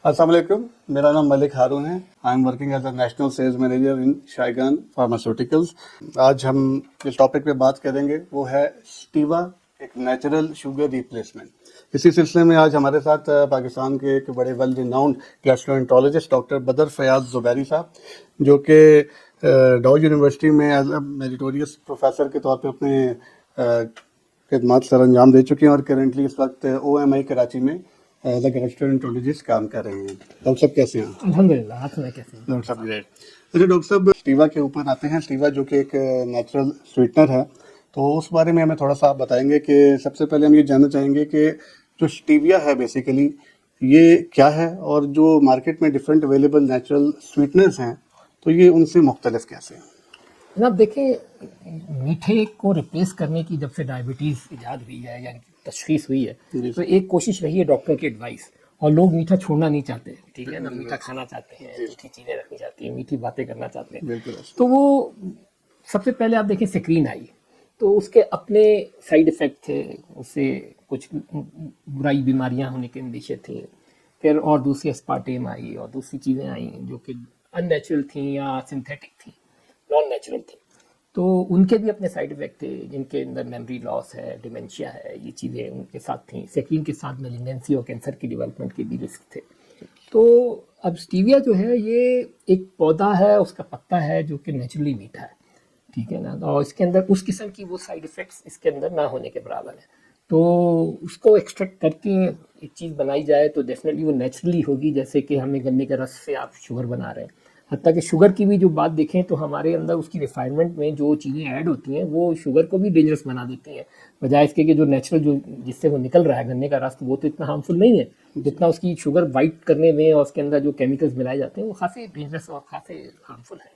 अस्सलाम वालेकुम, मेरा नाम मलिक हारून है। I am working as a national sales manager in Shaigan pharmaceuticals. आज हम जिस टॉपिक पे बात करेंगे वो है स्टीवा, एक नेचुरल शुगर रिप्लेसमेंट। इसी सिलसिले में आज हमारे साथ पाकिस्तान के एक बड़े वेल रिनाउंड गैस्ट्रोएंटरोलॉजिस्ट डॉक्टर बदर फयाज ज़ुबैरी साहब, जो कि डॉ यूनिवर्सिटी में एज अ मेरिटोरियस प्रोफेसर के तौर पे अपने खिदमात सर अंजाम दे चुके हैं और करेंटली इस वक्त OMI कराची में एज अ गैस्ट्रोएंटरोलॉजिस्ट काम कर रहे हैं। डॉक्टर साहब कैसे हैं? अल्हम्दुलिल्लाह। आप सुनाए कैसे हैं? डॉक्टर साहब ग्रेट। अच्छा डॉक्टर साहब, स्टीवा के ऊपर आते हैं। स्टीवा जो कि एक नेचुरल स्वीटनर है, तो उस बारे में हमें थोड़ा सा आप बताएंगे कि सबसे पहले हम ये जानना चाहेंगे कि जो स्टीविया है बेसिकली ये क्या है, और जो मार्केट में डिफरेंट अवेलेबल नेचुरल स्वीटनर्स हैं तो ये उनसे मुख्तलिफ कैसे हैं? जनाब देखिए, मीठे को रिप्लेस करने की जब से डायबिटीज़ इजाद हुई है यानी कि तशख़ीस हुई है, जी तो एक कोशिश रही है डॉक्टर की एडवाइस, और लोग मीठा छोड़ना नहीं चाहते, ठीक है ना। मीठा खाना चाहते हैं, मीठी चीज़ें रखनी चाहती हैं, मीठी बातें करना चाहते हैं। बिल्कुल। तो वो सबसे पहले आप देखें स्क्रीन आई, तो उसके अपने साइड इफ़ेक्ट थे, उससे कुछ बुराई बीमारियां होने के अंदेशे थे। फिर और दूसरी एस्पार्टेम आई और दूसरी चीज़ें आई जो कि अननेचुरल थी या सिंथेटिक थी, नॉन नेचुरल थी। तो उनके भी अपने साइड इफेक्ट थे, जिनके अंदर मेमोरी लॉस है, डिमेंशिया है, ये चीज़ें उनके साथ थी। सेक्रीन के साथ मेलिग्नेंसी और कैंसर की डेवलपमेंट के भी रिस्क थे। तो अब स्टीविया जो है ये एक पौधा है, उसका पत्ता है जो कि नेचुरली मीठा है, ठीक है ना। और इसके अंदर उस किस्म की वो साइड इफ़ेक्ट्स इसके अंदर ना होने के बराबर है। तो उसको एक्सट्रैक्ट करके एक चीज़ बनाई जाए तो डेफिनेटली वो नेचुरली होगी, जैसे कि हमें गन्ने के रस से आप शुगर बना रहे हैं। हत्ता कि शुगर की भी जो बात देखें तो हमारे अंदर उसकी रिफाइनमेंट में जो चीज़ें ऐड होती हैं वो शुगर को भी डेंजरस बना देती हैं, बजाय इसके कि जो नेचुरल जो जिससे वो निकल रहा है गन्ने का रस, वो तो इतना हार्मफुल नहीं है जितना उसकी शुगर वाइट करने में और उसके अंदर जो केमिकल्स मिलाए जाते हैं वो खासे डेंजरस और खासे हार्मफुल है।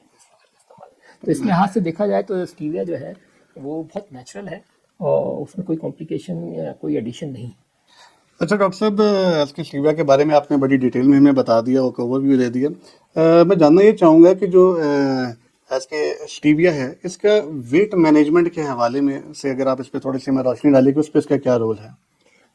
तो इस लिहाज से देखा जाए तो स्टीविया जो है वो बहुत नेचुरल है और उसमें कोई कॉम्प्लिकेशन या कोई एडिशन नहीं। अच्छा डॉक्टर साहब, आज के स्टीविया के बारे में आपने बड़ी डिटेल में हमें बता दिया और ओवरव्यू दे दिया। मैं जानना ये चाहूँगा कि जो आज के स्टीविया है इसका वेट मैनेजमेंट के हवाले में से अगर आप इस पर थोड़ी सी मैं रोशनी डालें कि उस पर इसका क्या रोल है?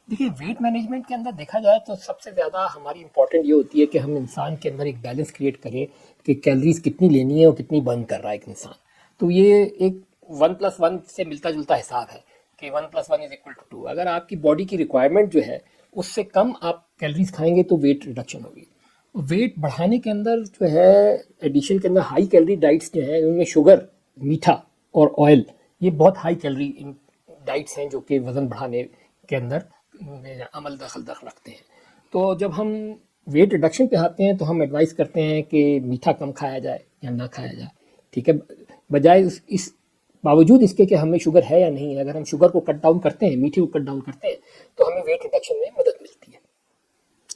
देखिए, वेट मैनेजमेंट के अंदर देखा जाए तो सबसे ज़्यादा हमारी इंपॉर्टेंट ये होती है कि हम इंसान के अंदर एक बैलेंस क्रिएट करें कि कैलोरीज कितनी लेनी है और कितनी बर्न कर रहा है एक इंसान। तो ये एक 1+1 से मिलता जुलता हिसाब है कि 1+1 = 2। अगर आपकी बॉडी की रिक्वायरमेंट जो है उससे कम आप कैलोरीज खाएंगे तो वेट रिडक्शन होगी। वेट बढ़ाने के अंदर जो है एडिशन के अंदर हाई कैलोरी डाइट्स जो है उनमें शुगर, मीठा और ऑयल, ये बहुत हाई कैलोरी डाइट्स हैं जो कि वज़न बढ़ाने के अंदर अमल दखल रखते हैं। तो जब हम वेट रिडक्शन पे आते हैं तो हम एडवाइस करते हैं कि मीठा कम खाया जाए या ना खाया जाए, ठीक है, बजाय इस बावजूद इसके कि हमें शुगर है या नहीं है। अगर हम शुगर को कट डाउन करते हैं, मीठे को कट डाउन करते हैं, तो हमें वेट रिडक्शन में मदद मिलती है।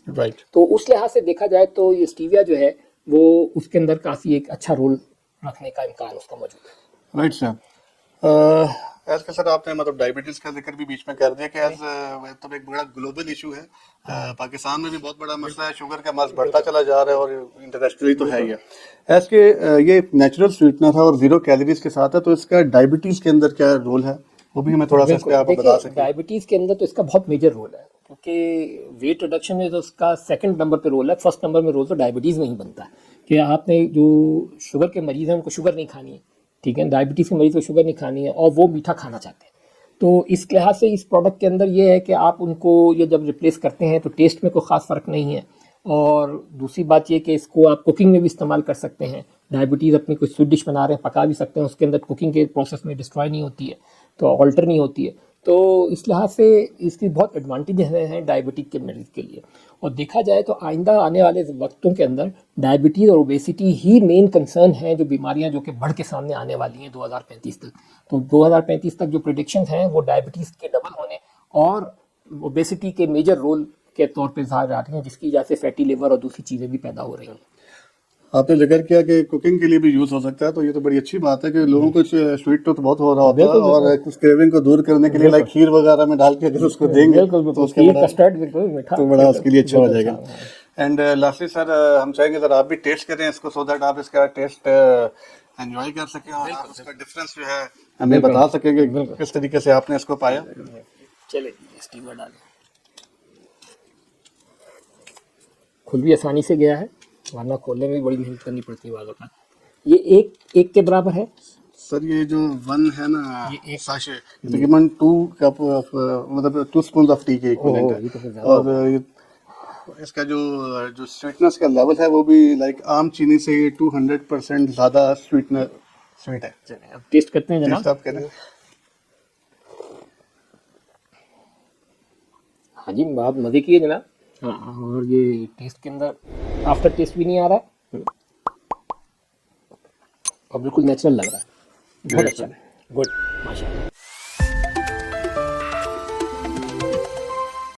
राइट। तो उस लिहाज से देखा जाए तो ये स्टीविया जो है वो उसके अंदर काफ़ी एक अच्छा रोल रखने का इम्कान उसका मौजूद है। Right sir. एज के सर आपने मतलब डायबिटीज का जिक्र भी बीच में कर दिया कि एज तो एक बड़ा ग्लोबल इशू है। पाकिस्तान में भी बहुत बड़ा मसला है, शुगर का मर्ज बढ़ता चला जा रहा है और इंटरनेशनली तो है ही है। एज के ये नेचुरल स्वीटनर है और जीरो कैलोरीज के साथ है, तो इसका डायबिटीज के अंदर क्या रोल है वो भी हमें थोड़ा सा इस पे आप बता देखिए, सकें। डायबिटीज़ के अंदर तो इसका बहुत मेजर रोल है, क्योंकि वेट रिडक्शन में तो उसका सेकंड नंबर पे रोल है। फर्स्ट नंबर में रोल तो डायबिटीज़ में ही बनता है कि आपने जो शुगर के मरीज़ हैं उनको शुगर नहीं खानी है, ठीक है। डायबिटीज़ के मरीज़ को शुगर नहीं खानी है और वो मीठा खाना चाहते हैं। तो इस लिहाज से इस प्रोडक्ट के अंदर ये है कि आप उनको ये जब रिप्लेस करते हैं तो टेस्ट में कोई ख़ास फ़र्क नहीं है। और दूसरी बात ये कि इसको आप कुकिंग में भी इस्तेमाल कर सकते हैं। डायबिटीज़ अपनी कोई स्वीट डिश बना रहे हैं, पका भी सकते हैं, उसके अंदर कुकिंग के प्रोसेस में डिस्ट्रॉय नहीं होती है, तो ऑल्टर नहीं होती है। तो इस लिहाज से इसकी बहुत एडवांटेजेस हैं डायबिटिक के मरीज के लिए। और देखा जाए तो आइंदा आने वाले वक्तों के अंदर डायबिटीज़ और ओबेसिटी ही मेन कंसर्न हैं, जो बीमारियां जो कि बढ़ के सामने आने वाली हैं 2035 तक। तो 2035 तक जो प्रिडिक्शंस हैं वो डायबिटीज़ के डबल होने और ओबेसिटी के मेजर रोल के तौर पे ज़ाहिर आ रही हैं, जिसकी वजह से फैटी लिवर और दूसरी चीज़ें भी पैदा हो रही हैं। आपने जिक्र किया कि कुकिंग के लिए भी यूज हो सकता है, तो ये तो बड़ी अच्छी बात है कि लोगों को स्वीट टूथ बहुत हो रहा होता है बिल्कुल और बिल्कुल कुछ क्रेविंग को दूर करने के लिए लाइक खीर वगैरह में डाल के अगर उसको देंगे बिल्कुल तो बिल्कुल उसके खीर, बड़ा कस्टर्ड, बिल्कुल मीठा, तो बड़ा उसके लिए अच्छा हो जाएगा। हाँ। एंड लास्टली सर, हम चाहेंगे सर आप भी टेस्ट करें इसको, सो दैट आप इसका टेस्ट एंजॉय कर सकें और आप उसका डिफरेंस जो है हमें बिल्कुल बता सकें कि बिल्कुल। किस तरीके से आपने इसको पाया। चले स्टीमर डालें, खुल भी आसानी से गया है, वरना खोलने में भी बड़ी मेहनत करनी पड़ती है वालों का। ये एक के बराबर है। सर ये जो वन है ना, ये एक साशे, ये तकरीबन 2 कप ऑफ मतलब 2 स्पून ऑफ टी के इक्विवेलेंट ये तो है। फिर ज़्यादा हो और इसका जो जो स्वीटनेस का लेवल है वो भी लाइक आम चीनी से 200% ज़्यादा स्वीट है। गया। अब टेस्ट करते हैं टेस्ट जनाब। आप करें। हाँ जी, बहुत मज़े की है जनाब। हाँ, और ये टेस्ट के अंदर आफ्टर टेस्ट भी नहीं आ रहा है और बिल्कुल नेचुरल लग रहा है। बहुत अच्छा, गुड, माशाल्लाह।